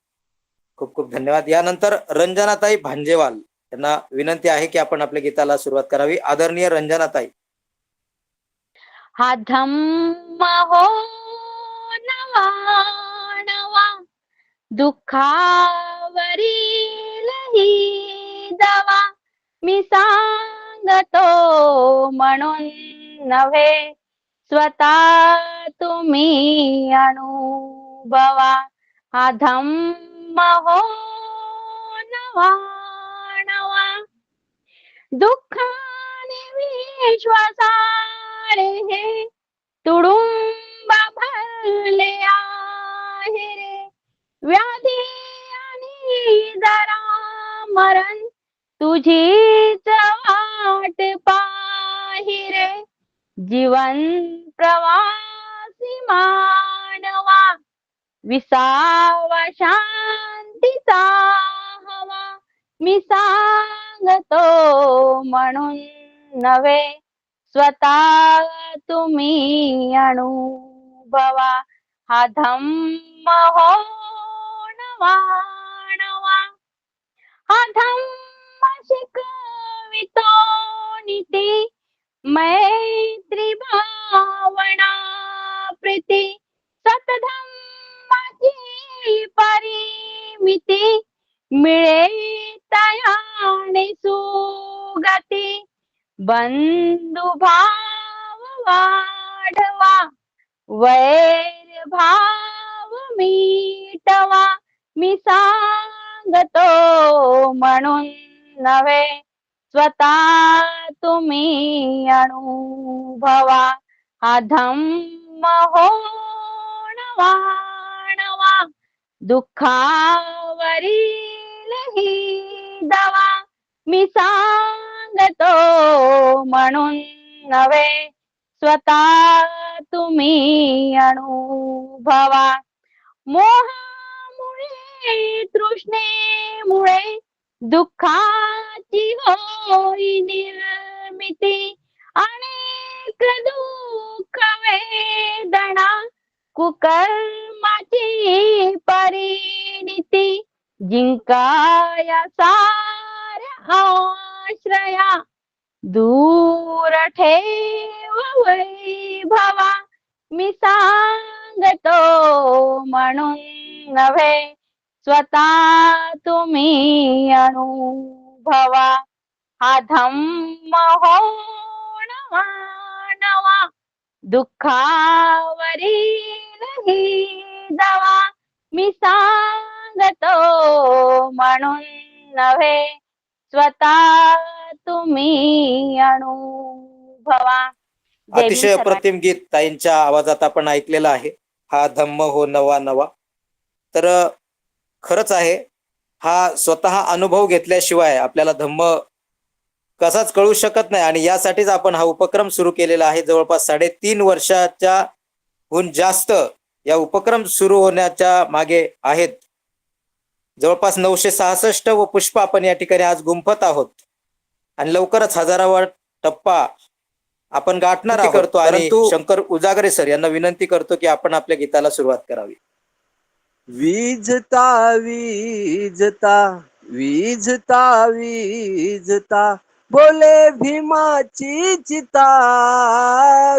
खूप खूप धन्यवाद. यानंतर रंजनाताई भांजेवाल यांना विनंती आहे की आपण आपल्या गीताला सुरुवात करावी. आदरणीय रंजनाताई. हा धम्म हो नवा नवा, दुःखावरील ही दवा, मी सांगतो म्हणून नव्हे, स्वतः तुम्ही अनुभवा. हा धम्म हो नवा नवा, दुःखाने विश्वासाने हे तुडुंब भरले आहे रे, व्याधी आणि जरा मरण तुझीच वाट पाही रे, जीवन प्रवासी मानवा, विसावा शांतीचा हवा, मी सांगतो म्हणून नव्हे, स्वतः तुम्ही अनुभवा. हा धम्म हो नवा नवा, हा धम्म शिकवितो नीती, मैत्री भावना प्रीती, सतधम्माची परिमिती, मिळे तयाने सुगती, बंधु भाव वाढवा, वैर भाव मिटवा, मी सांगतो म्हणून नव्हे, स्वतः तुम्ही अनुभवा. हा धम्म हो नवा नवा, दुःखावरील ही दवा, मी सांगतो म्हणून नव्हे, स्वतः तुम्ही अनुभवा. मोहामुळे तृष्णेमुळे दुःखाची होई निर्मिती, अनेक दुःख वेदना कुकर्माची परिणिती, जिंकाया साऱ्या आश्रया, दूर ठेव वैभवा, मी सांग सांगतो म्हणून नव्हे, स्वतः तुम्ही अनुभवा. हा धम्म हो नवा नवा, दुःखावरील ही दवा. मी सांगतो म्हणून नव्हे, स्वतः तुम्ही अनुभवा. जय भीम अतिशय सर्वांना. अप्रतिम गीत ताईंच्या आवाजात आपण ऐकलेलं आहे. हा धम्म हो नवा नवा. तर खरंच आहे, हा स्वतः अनुभव घेतल्याशिवाय आपल्याला धम्म कसाच कळू शकत नाही. आणि यासाठीच आपण हा उपक्रम सुरू केलेला आहे. जवळपास 3.5 वर्षाच्या हून जास्त या उपक्रम सुरू होण्याच्या मागे आहेत. जवळपास 966 व पुष्प आपण या ठिकाणी आज गुंफत आहोत आणि लवकरच 1000वा टप्पा आपण गाठणार आहोत. करतो आणि शंकर उजागरे सर यांना विनंती करतो की आपण आपल्या गीताला सुरुवात करावी. विझता विझता विझता विझता, बोले भीमाची चिता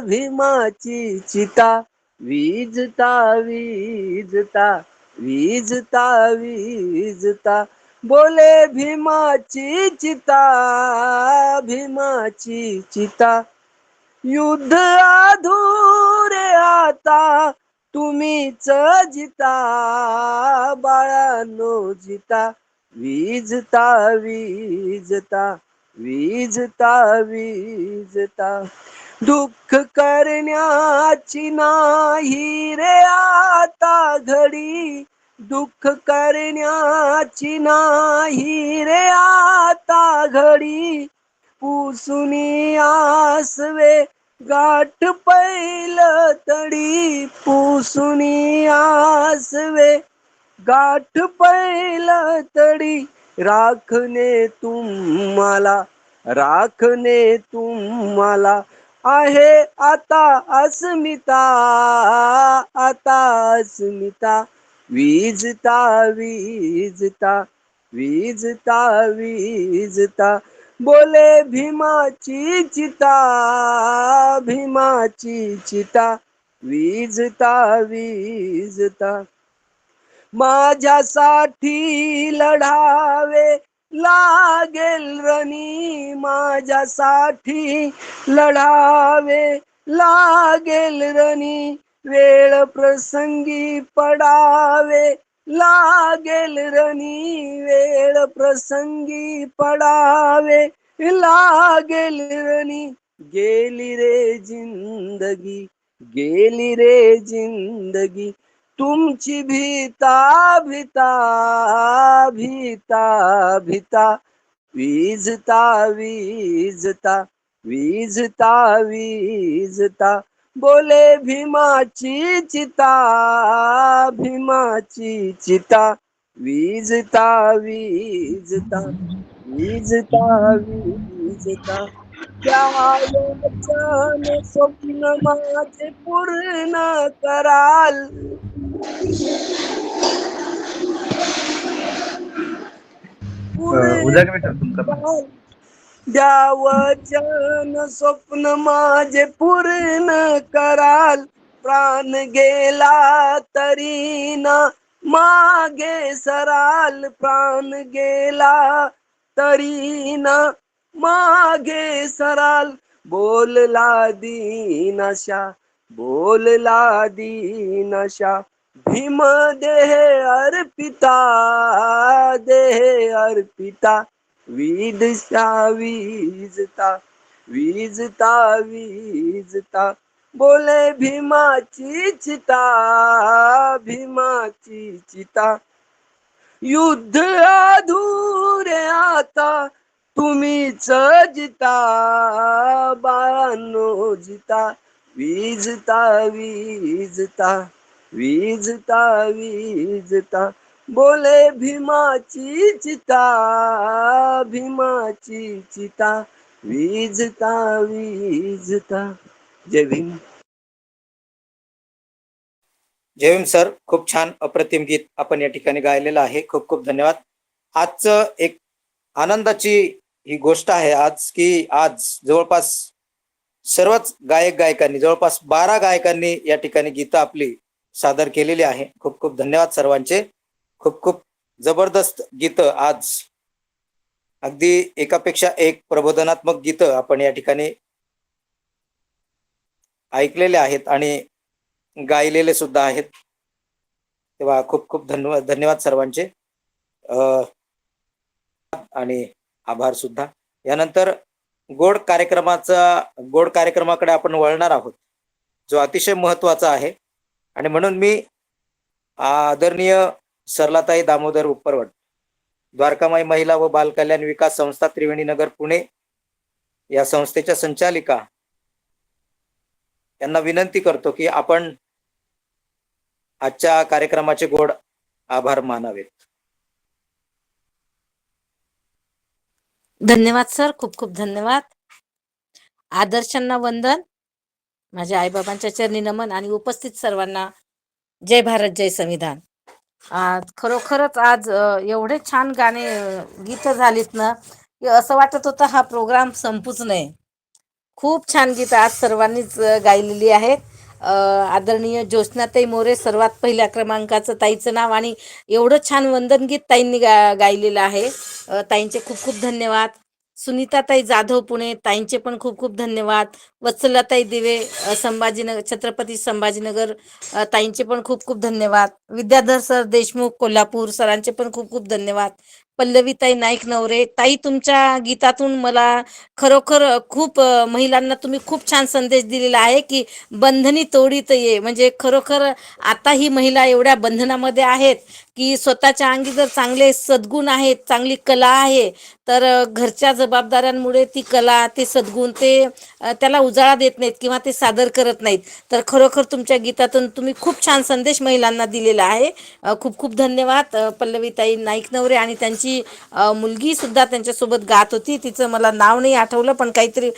भीमाची चिता. विझता विझता विझता विझता, बोले भीमाची चिता भीमाची चिता. युद्ध अधुरे आता तुम्हीच जिता बाळांनो जिता. विझता विझता विझता विझता, दुःख करण्याची नाही रे आता घडी. दुःख करण्याची नाही रे आता घडी. पुसुनी आसवे गाठ पैल तडी. पुसुनी आसवे गाठ पैल तडी. राखणे तुम्हाला राखणे तुम्हाला आहे आता अस्मिता आता अस्मिता. विझता विझता विझता विझता, बोले भीमाची चिता भीमाची चिता. विझता विझता, माझ्यासाठी लढावे लागेल रणी. माझ्यासाठी लढावे लागेल रणी. वेळ प्रसंगी पडावे लागेल रणी. वेळ प्रसंगी पडावे लागेल रणी. गेली रे जिंदगी गेली रे जिंदगी, तुमची भीता भीता भीता भीता. विझता विझता विझता विझता, बोले भीमाची चिता भीमाची चिता. विझता विझता विझता विझता, त्या वचन स्वप्न माझे पूर्ण कराल. द्या वचन स्वप्न माझे पूर्ण कराल. प्राण गेला तरी ना मागे सराल. प्राण गेला तरी ना मागे सराल. बोलला दीनाशा बोलला दीनाशा, भीम देह अर्पिता देह अर्पिता. विझता विझता विझता विझता, बोले भीमाची चिता भीमाची चिता. युद्ध अधुरे आता तुम्हीच जिता बाळांनो जिता. विझता विझता विझता विझता, बोले भीमाची चिता भीमाची चिता. विझता विझता. जय भीम. जय भीम सर, खूप छान अप्रतिम गीत आपण या ठिकाणी गायलेलं आहे. खूप खूप धन्यवाद. आजचं एक आनंदाची ही गोष्ट आहे आज की आज जवळपास सर्वच गायक गायकांनी जवळपास 12 गायकांनी या ठिकाणी गीतं आपली सादर केलेली आहे. खूप खूप धन्यवाद सर्वांचे. खूप खूप जबरदस्त गीतं आज, अगदी एकापेक्षा एक प्रबोधनात्मक गीतं आपण या ठिकाणी ऐकलेले आहेत आणि गायलेले सुद्धा आहेत. तेव्हा खूप खूप धन्यवाद सर्वांचे आणि आभार सुद्धा. यानंतर गोड कार्यक्रमाकडे आपण वळणार आहोत, जो अतिशय महत्वाचा आहे. आणि म्हणून मी आदरणीय सरलाताई दामोदर उपरवट, द्वारकामाई महिला व बाल कल्याण विकास संस्था त्रिवेणीनगर पुणे या संस्थेच्या संचालिका यांना विनंती करतो की आपण आजच्या कार्यक्रमाचे गोड आभार मानावेत. धन्यवाद सर, खूप खूप धन्यवाद. आदर्शांना वंदन, माझ्या आईबाबांच्या चरणी नमन आणि उपस्थित सर्वांना जय भारत जय संविधान. खरोखरच आज एवढे छान गाणे गीत झालीत ना की असं वाटत होतं हा प्रोग्राम संपूच नये. खूप छान गीत आज सर्वांनीच गायलेली आहेत. आदरणीय ज्योत्स्नाताई मोरे सर्वात पहिल्या क्रमांकाचं ताईचं नाव, आणि एवढं छान वंदन गीत ताईंनी गायलेलं आहे. ताईंचे खूप खूप धन्यवाद. सुनीताताई जाधव पुणे, ताईंचे पण खूप खूप धन्यवाद. वत्सलाताई दिवे संभाजीनगर, छत्रपती संभाजीनगर, ताईंचे पण खूप खूप धन्यवाद. विद्याधर सर देशमुख कोल्हापूर, सरांचे पण खूप खूप धन्यवाद. पल्लवीताई नाईक नवरे, ताई तुमच्या गीतातून मला खरोखर खूप महिलांना तुम्ही खूप छान संदेश दिलेला आहे की बंधनी तोडीत ये. म्हणजे खरोखर आता ही महिला एवढ्या बंधनामध्ये आहेत की स्वतःच्या अंगी जर चांगले सद्गुण आहेत, चांगली कला आहे, तर घरच्या जबाबदाऱ्यांमुळे ती कला, ते सद्गुण ते त्याला उजाळा देत नाहीत किंवा ते सादर करत नाहीत. तर खरोखर तुमच्या गीतातून तुम्ही खूप छान संदेश महिलांना दिलेला आहे. खूप खूप धन्यवाद. पल्लवीताई नाईक नवरे आणि त्यांची मुलगी सुद्धा त्यांच्यासोबत गात होती. तिचं मला नाव नाही आठवलं, पण काहीतरी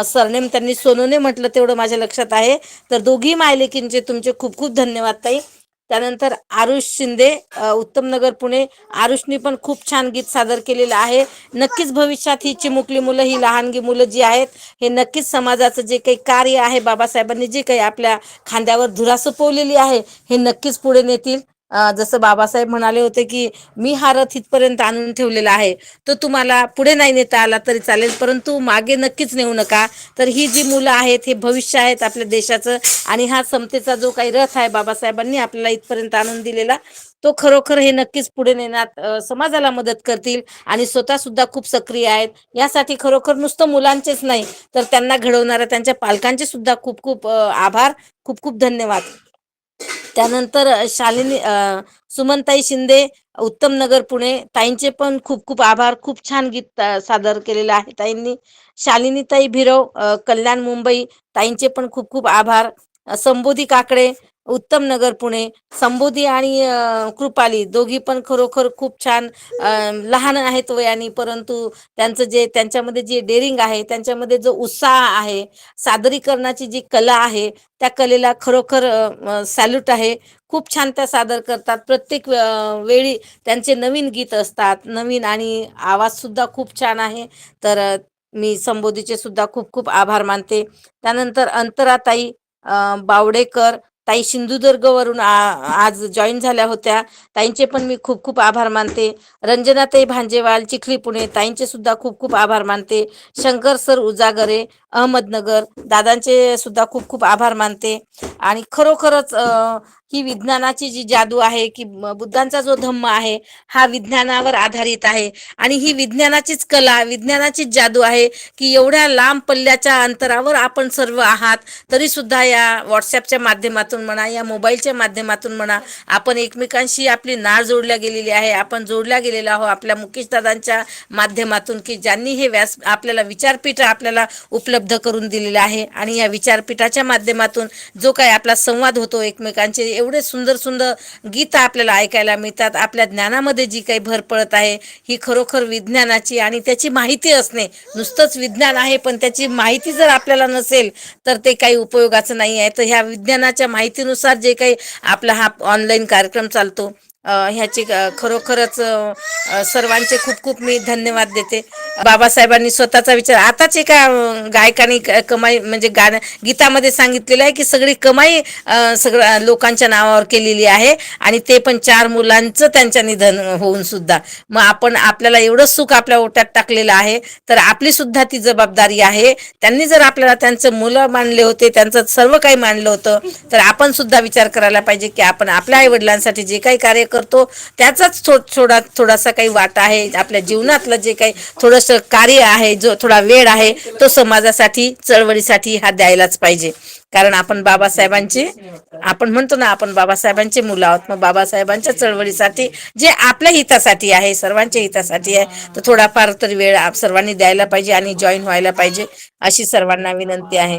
सरनेम त्यांनी सोनोने म्हटलं, तेवढं माझ्या लक्षात आहे. तर दोघी मायलेकींचे तुमचे खूप खूप धन्यवाद ताई. त्यानंतर आरुष शिंदे, उत्तम नगर पुणे, आरुषनी पण खूप छान गीत सादर केलेलं आहे. नक्कीच भविष्यात ही चिमुकली मुलं, ही लहानगी मुलं जी आहेत, हे नक्कीच समाजाचं जे काही कार्य आहे, बाबासाहेबांनी जे काही आपल्या खांद्यावर धुरा सोपवलेली आहे, हे नक्कीच पुढे नेतील. जसं बाबासाहेब म्हणाले होते की मी हा रथ इथपर्यंत आणून ठेवलेला आहे, तो तुम्हाला पुढे नाही नेता आला तरी चालेल, परंतु मागे नक्कीच नेऊ नका. तर ही जी मुलं आहेत, हे भविष्य आहेत आपल्या देशाचं, आणि हा समतेचा जो काही रथ आहे बाबासाहेबांनी आपल्याला इथपर्यंत आणून दिलेला, तो खरोखर हे नक्कीच पुढे नेण्यात समाजाला मदत करतील आणि स्वतः सुद्धा खूप सक्रिय आहेत. यासाठी खरोखर नुसतं मुलांचेच नाही, तर त्यांना घडवणाऱ्या त्यांच्या पालकांचे सुद्धा खूप खूप आभार, खूप खूप धन्यवाद. त्यानंतर शालिनी सुमनताई शिंदे, उत्तम नगर पुणे, ताईंचे पण खूप खूप आभार. खूप छान गीत सादर केलेलं आहे ताईंनी. शालिनीताई भिरव, कल्याण मुंबई, ताईंचे पण खूप खूप आभार. संबोधी काकडे, उत्तम नगर पुणे, संबोधी आणि कृपाली दोघी पण खरोखर खूप छान, लहान आहेत वयाने, परंतु त्यांच्यामध्ये जे डेअरिंग आहे, त्यांच्यामध्ये जो उत्साह आहे, सादरीकरणाची जी कला आहे, त्या कलेला खरोखर सॅल्यूट आहे. खूप छान त्या सादर करतात. प्रत्येक वेळी त्यांचे नवीन गीत असतात, नवीन, आणि आवाज सुद्धा खूप छान आहे. तर मी संबोधीचे सुद्धा खूप खूप आभार मानते. त्यानंतर अंतराताई बावडेकर, ताई सिंधुदुर्गवरून आज जॉईन झाल्या होत्या, ताईंचे पण मी खूप खूप आभार मानते. रंजनाताई भांजेवाल, चिखली पुणे, ताईंचे सुद्धा खूप खूप आभार मानते. शंकर सर उजागरे, अहमदनगर, दादांचे सुद्धा खूप खूप आभार मानते. आणि खरोखरच ही विज्ञानाची जी जादू आहे, की बुद्धांचा जो धम्म आहे, हा विज्ञानावर आधारित आहे, आणि ही विज्ञानाचीच कला, विज्ञानाचीच जादू आहे की एवढ्या लांब पल्ल्याच्या अंतरावर आपण सर्व आहात, तरी सुद्धा या व्हॉट्सॲपच्या माध्यमातून म्हणा, या मोबाईलच्या माध्यमातून म्हणा, आपण एकमेकांशी आपली नाळ जोडल्या गेलेली आहे. आपण जोडल्या गेलेलो आहोत आपल्या मुकेश दादांच्या माध्यमातून, की ज्यांनी हे आपल्याला विचारपीठ आपल्याला उपलब्ध करून दिलेलं आहे. आणि या विचारपीठाच्या माध्यमातून जो काही आपला संवाद होतो एकमेकांचे, एवढे सुंदर सुंदर गीत आपल्याला ऐकायला मिळतात. आपल्या ज्ञानामध्ये जी काही भर पडत आहे, ही खरोखर विज्ञानाची, आणि त्याची माहिती असणे, नुसतंच विज्ञान आहे पण त्याची माहिती जर आपल्याला नसेल तर ते काही उपयोगाचं नाही आहे. तर ह्या विज्ञानाच्या माहितीनुसार जे काही आपला हा ऑनलाईन कार्यक्रम चालतो, ह्याची खरोखरच सर्वांचे खूप खूप मी धन्यवाद देते. बाबासाहेबांनी स्वतःचा विचार आताच एका गायकाने कमाई म्हणजे गाणं गीतामध्ये सांगितलेलं आहे की सगळी कमाई सगळ्या लोकांच्या नावावर केलेली आहे आणि ते पण 4 मुलांचं त्यांच्या निधन होऊन सुद्धा. मग आपण आपल्याला एवढं सुख आपल्या ओट्यात टाकलेलं आहे तर आपली सुद्धा ती जबाबदारी आहे. त्यांनी जर आपल्याला त्यांचं मुलं मानले होते, त्यांचं सर्व काही मानलं होतं, तर आपण सुद्धा विचार करायला पाहिजे की आपण आपल्या आई वडिलांसाठी जे काही कार्य करतो त्याचाच थोडासा काही वाटा आहे. आपल्या जीवनातलं जे काही थोडंसं कार्य आहे, जो थोडा वेळ आहे, तो समाजासाठी चळवळीसाठी हा द्यायलाच पाहिजे. कारण आपण बाबासाहेबांचे आपण म्हणतो ना आपण बाबासाहेबांचे मुलं आहोत. मग बाबासाहेबांच्या चळवळीसाठी जे आपल्या हितासाठी आहे, सर्वांच्या हितासाठी आहे, तर थोडाफार तरी वेळ सर्वांनी द्यायला पाहिजे आणि जॉईन व्हायला पाहिजे अशी सर्वांना विनंती आहे.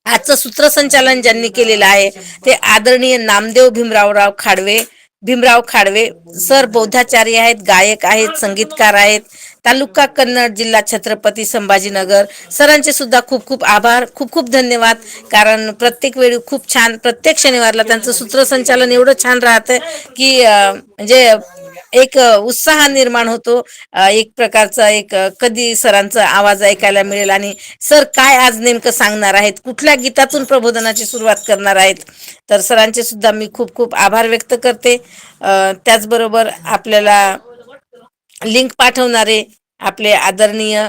आजचं सूत्रसंचालन ज्यांनी केलेलं आहे ते आदरणीय नामदेव भीमराव खाडवे सर बौद्धाचार्य आहेत, गायक आहेत, संगीतकार आहेत, तालुका कन्नड, जिल्हा छत्रपती संभाजीनगर. सरांचे सुद्धा खूप खूप आभार, खूप खूप धन्यवाद. कारण प्रत्येक वेळी खूप छान, प्रत्येक शनिवारला त्यांचं सूत्रसंचालन एवढं छान राहतं की म्हणजे एक उत्साह निर्माण होतो. एक प्रकारचा एक कधी सरांचा आवाज ऐकायला मिळेल आणि सर काय आज नेमकं सांगणार आहेत, कुठल्या गीतातून प्रबोधनाची सुरुवात करणार आहेत. तर सरांचे सुद्धा मी खूप खूप आभार व्यक्त करते. त्याचबरोबर आपल्याला लिंक पाठवणारे आपले आदरणीय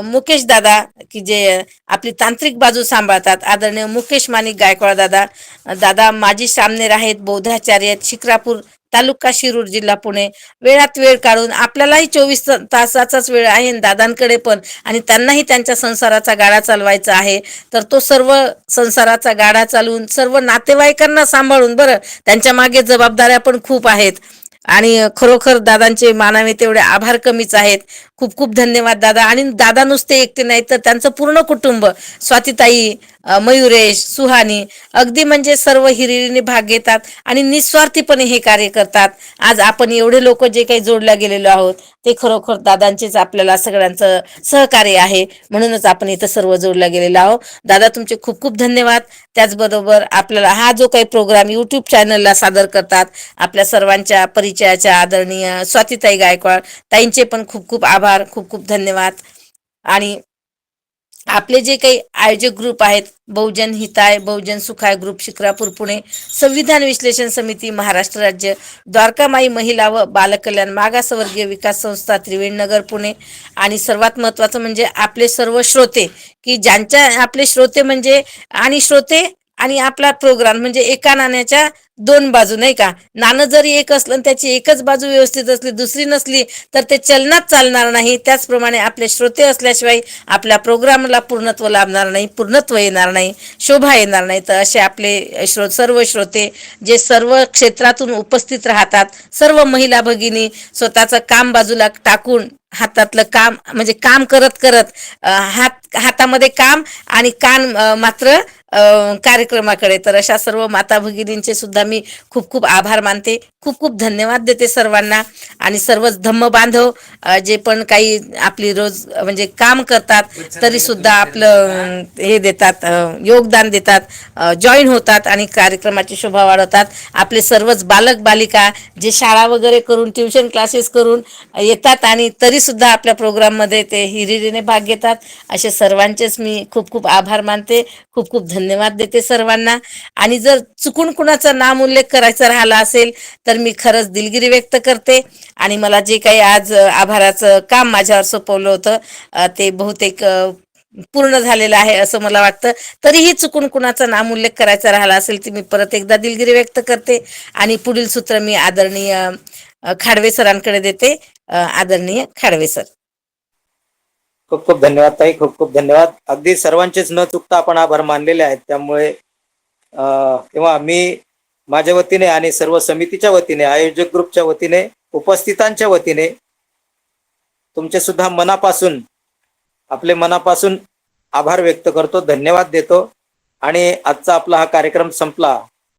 मुकेश दादा की जे आपली तांत्रिक बाजू सांभाळतात, आदरणीय मुकेश माणिक गायकवाड दादा माजी सामनेर आहेत, बौद्धाचार्य आहेत, शिक्रापूर तालुका शिरूर जिल्हा पुणे. वेळात वेळ काढून आपल्यालाही 24 तासाचाच वेळ आहे दादांकडे पण, आणि त्यांनाही त्यांच्या संसाराचा गाडा चालवायचा आहे. तर तो सर्व संसाराचा गाडा चालवून सर्व नातेवाईकांना सांभाळून, बरं त्यांच्या मागे जबाबदाऱ्या पण खूप आहेत आणि खरोखर दादांचे मानावे तेवढे आभार कमीच आहेत. खूप खूप धन्यवाद दादा. आणि दादा नुसते एकटे नाही तर त्यांचं पूर्ण कुटुंब, स्वातीताई, मयुरेश, सुहानी, अगदी म्हणजे सर्व हिरिरीने भाग घेतात आणि निस्वार्थीपणे हे कार्य करतात. आज आपण एवढे लोक जे काही जोडल्या गेलेलो आहोत ते खरोखर दादांचेच आपल्याला सगळ्यांचं सहकार्य आहे, म्हणूनच आपण इथं सर्व जोडल्या गेलेलो आहोत. दादा तुमचे खूप खूप धन्यवाद. त्याचबरोबर आपल्याला हा जो काही प्रोग्राम यूट्यूब चॅनलला सादर करतात आपल्या सर्वांच्या परिचयाच्या आदरणीय स्वातीताई गायकवाड ताईंचे पण खूप खूप आभार, खूप खूप धन्यवाद. आणि आपले जे काही आयोजक ग्रुप आहेत, बहुजन हिताय, बहुजन सुखाय ग्रुप शिक्रापूर पुणे, संविधान विश्लेषण समिती महाराष्ट्र राज्य, द्वारकामाई महिला व बालकल्याण मागासवर्गीय विकास संस्था त्रिवेणीनगर पुणे, आणि सर्वात महत्वाचं म्हणजे आपले सर्व श्रोते की ज्यांच्या आपले श्रोते म्हणजे आणि श्रोते आणि आपला प्रोग्राम म्हणजे एका नाण्याच्या 2 बाजू, नाही का. नाणं जरी एक असलं त्याची एकच बाजू व्यवस्थित असली, दुसरी नसली तर ते चलनात चालणार नाही. त्याचप्रमाणे आपले श्रोते असल्याशिवाय आपल्या प्रोग्रामला पूर्णत्व लाभणार नाही, पूर्णत्व येणार नाही, शोभा येणार नाही. तर असे आपले सर्व श्रोते जे सर्व क्षेत्रातून उपस्थित राहतात, सर्व महिला भगिनी स्वतःचं काम बाजूला टाकून हातातलं काम म्हणजे काम करत करत हातामध्ये काम आणि कान मात्र कार्यक्रमाकडे. तर अशा सर्व माता भगिनींचे सुद्धा मी खूप खूप आभार मानते, खूप खूप धन्यवाद देते सर्वांना. आणि सर्वच धम्म बांधव जे पण काही आपली रोज म्हणजे काम करतात तरी सुद्धा आपलं हे देतात, योगदान देतात, जॉईन होतात आणि कार्यक्रमाची शोभा वाढवतात. आपले सर्वच बालक बालिका जे शाळा वगैरे करून ट्युशन क्लासेस करून येतात आणि तरी सुद्धा आपल्या प्रोग्राममध्ये ते हिरिरीने भाग घेतात. असे सर्वांचेच मी खूप खूप आभार मानते, खूप खूप धन्यवाद देते सर्वांना. आणि जर चुकून कुणाचा नाम उल्लेख करायचा राहिला असेल तर मी खरंच दिलगिरी व्यक्त करते. आणि मला जे काही आज आभाराचं काम माझ्यावर सोपवलं होतं ते बहुतेक पूर्ण झालेलं आहे असं मला वाटतं. तरीही चुकून कुणाचा नाम उल्लेख करायचा राहिला असेल तर मी परत एकदा दिलगिरी व्यक्त करते. आणि पुढील सूत्र मी आदरणीय खाडवे सरांकडे देते. आदरणीय खाडवे सर. खूप खूप धन्यवाद ताई, खूप खूप धन्यवाद. अगदी सर्वांचेच न चुकता आपण आभार मानलेले आहेत. त्यामुळे तेव्हा मी माझ्या वतीने आणि सर्व समितीच्या वतीने, आयोजक ग्रुपच्या वतीने, उपस्थितांच्या वतीने तुमचे सुद्धा मनापासून, आपले मनापासून आभार व्यक्त करतो, धन्यवाद देतो. आणि आजचा आपला हा कार्यक्रम संपला.